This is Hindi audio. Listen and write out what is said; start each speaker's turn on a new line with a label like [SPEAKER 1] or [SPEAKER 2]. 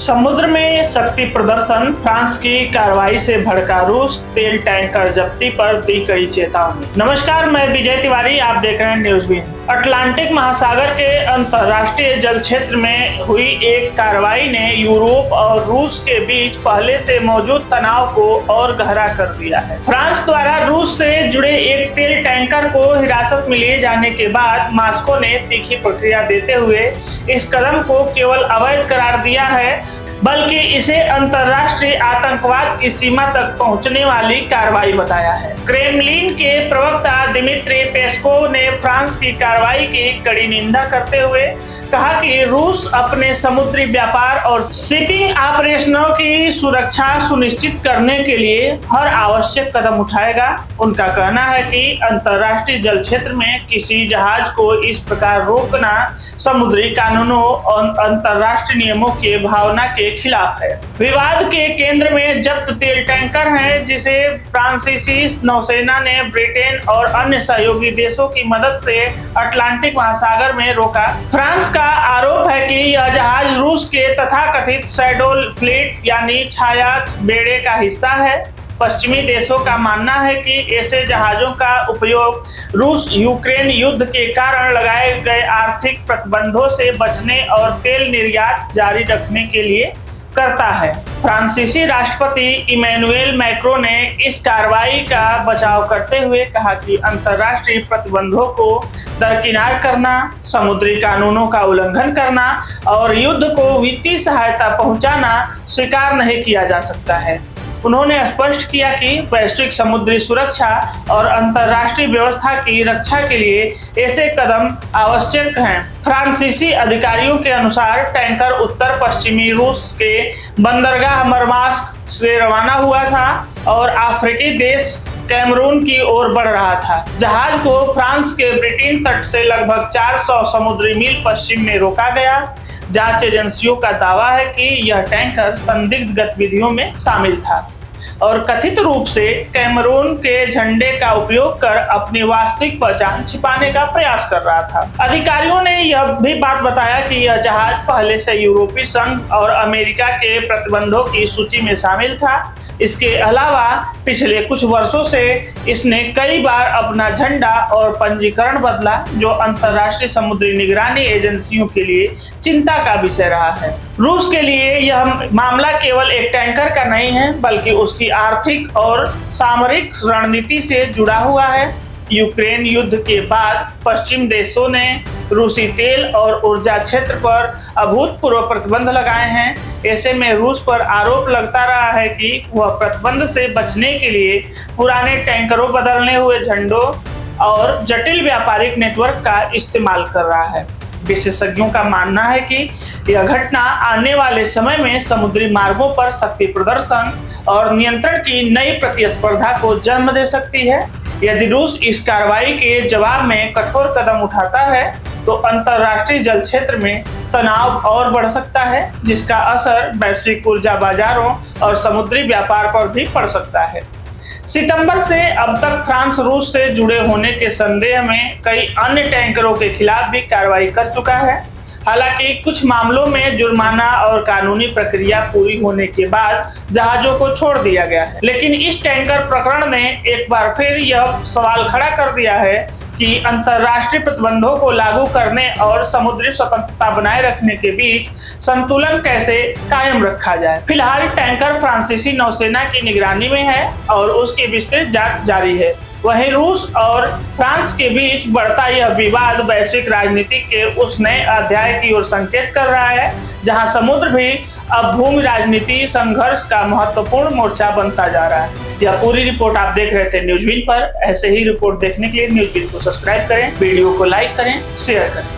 [SPEAKER 1] समुद्र में शक्ति प्रदर्शन, फ्रांस की कार्रवाई से भड़का रूस, तेल टैंकर जब्ती पर दी कड़ी चेतावनी। नमस्कार, मैं विजय तिवारी, आप देख रहे हैं न्यूज़बीन। अटलांटिक महासागर के अंतर्राष्ट्रीय जल क्षेत्र में हुई एक कार्रवाई ने यूरोप और रूस के बीच पहले से मौजूद तनाव को और गहरा कर दिया है। फ्रांस द्वारा रूस से जुड़े एक तेल टैंकर को हिरासत में लिए जाने के बाद मॉस्को ने तीखी प्रतिक्रिया देते हुए इस कदम को केवल अवैध करार दिया है, बल्कि इसे अंतर्राष्ट्रीय आतंकवाद की सीमा तक पहुंचने वाली कार्रवाई बताया है। क्रेमलिन के प्रवक्ता दिमित्री पेस्कोव ने फ्रांस की कार्रवाई की कड़ी निंदा करते हुए कहा कि रूस अपने समुद्री व्यापार और शिपिंग ऑपरेशनों की सुरक्षा सुनिश्चित करने के लिए हर आवश्यक कदम उठाएगा। उनका कहना है कि अंतर्राष्ट्रीय जल क्षेत्र में किसी जहाज को इस प्रकार रोकना समुद्री कानूनों और अंतर्राष्ट्रीय नियमों की भावना के खिलाफ है। विवाद के केंद्र में जब्त तेल टैंकर है, जिसे फ्रांसीसी नौसेना ने ब्रिटेन और अन्य सहयोगी देशों की मदद से अटलांटिक महासागर में रोका। फ्रांस का आरोप है कि यह जहाज रूस के तथाकथित शैडो फ्लीट यानी छाया बेड़े का हिस्सा है। पश्चिमी देशों का मानना है कि ऐसे जहाजों का उपयोग रूस यूक्रेन युद्ध के कारण लगाए गए आर्थिक प्रतिबंधों से बचने और तेल निर्यात जारी रखने के लिए करता है। फ्रांसीसी राष्ट्रपति इमैनुएल मैक्रों ने इस कार्रवाई का बचाव करते हुए कहा कि अंतर्राष्ट्रीय प्रतिबंधों को दरकिनार करना, समुद्री कानूनों का उल्लंघन करना और युद्ध को वित्तीय सहायता पहुंचाना स्वीकार नहीं किया जा सकता है। उन्होंने स्पष्ट किया कि वैश्विक समुद्री सुरक्षा और अंतर्राष्ट्रीय व्यवस्था की रक्षा के लिए ऐसे कदम आवश्यक हैं। फ्रांसीसी अधिकारियों के अनुसार टैंकर उत्तर पश्चिमी रूस के बंदरगाह मरमास्क से रवाना हुआ था और अफ्रीकी देश कैमरून की ओर बढ़ रहा था। जहाज को फ्रांस के ब्रिटेन तट से लगभग 400 समुद्री मील पश्चिम में रोका गया। जांच एजेंसियों का दावा है कि यह टैंकर संदिग्ध गतिविधियों में शामिल था और कथित रूप से कैमरून के झंडे का उपयोग कर अपनी वास्तविक पहचान छिपाने का प्रयास कर रहा था। अधिकारियों ने यह भी बात बताया कि यह जहाज पहले से यूरोपीय संघ और अमेरिका के प्रतिबंधों की सूची में शामिल था। इसके अलावा पिछले कुछ वर्षों से इसने कई बार अपना झंडा और पंजीकरण बदला, जो अंतर्राष्ट्रीय समुद्री निगरानी एजेंसियों के लिए चिंता का विषय रहा है। रूस के लिए यह मामला केवल एक टैंकर का नहीं है, बल्कि उसकी आर्थिक और सामरिक रणनीति से जुड़ा हुआ है। यूक्रेन युद्ध के बाद पश्चिम देशों ने रूसी तेल और ऊर्जा क्षेत्र पर अभूतपूर्व प्रतिबंध लगाए हैं। ऐसे में रूस पर आरोप लगता रहा है कि वह प्रतिबंध से बचने के लिए पुराने टैंकरों, बदलने हुए झंडों और जटिल व्यापारिक नेटवर्क का इस्तेमाल कर रहा है। विशेषज्ञों का मानना है कि यह घटना आने वाले समय में समुद्री मार्गों पर शक्ति प्रदर्शन और नियंत्रण की नई प्रतिस्पर्धा को जन्म दे सकती है। यदि रूस इस कार्रवाई के जवाब में कठोर कदम उठाता है तो अंतर्राष्ट्रीय जल क्षेत्र में तनाव और बढ़ सकता है, जिसका असर वैश्विक ऊर्जा बाजारों और समुद्री व्यापार पर भी पड़ सकता है। सितंबर से अब तक फ्रांस रूस से जुड़े होने के संदेह में कई अन्य टैंकरों के खिलाफ भी कार्रवाई कर चुका है। हालांकि कुछ मामलों में जुर्माना और कानूनी प्रक्रिया पूरी होने के बाद जहाजों को छोड़ दिया गया है, लेकिन इस टैंकर प्रकरण ने एक बार फिर यह सवाल खड़ा कर दिया है कि अंतर्राष्ट्रीय प्रतिबंधों को लागू करने और समुद्री स्वतंत्रता बनाए रखने के बीच संतुलन कैसे कायम रखा जाए। फिलहाल टैंकर फ्रांसीसी नौसेना की निगरानी में है और उसकी विस्तृत जांच जारी है। वहीं रूस और फ्रांस के बीच बढ़ता यह विवाद वैश्विक राजनीति के उस नए अध्याय की ओर संकेत कर रहा है, जहां समुद्र भी अब भूमि राजनीति संघर्ष का महत्वपूर्ण मोर्चा बनता जा रहा है। यह पूरी रिपोर्ट आप देख रहे थे न्यूज़बीन पर। ऐसे ही रिपोर्ट देखने के लिए न्यूज़बीन को सब्सक्राइब करें, वीडियो को लाइक करें, शेयर करें।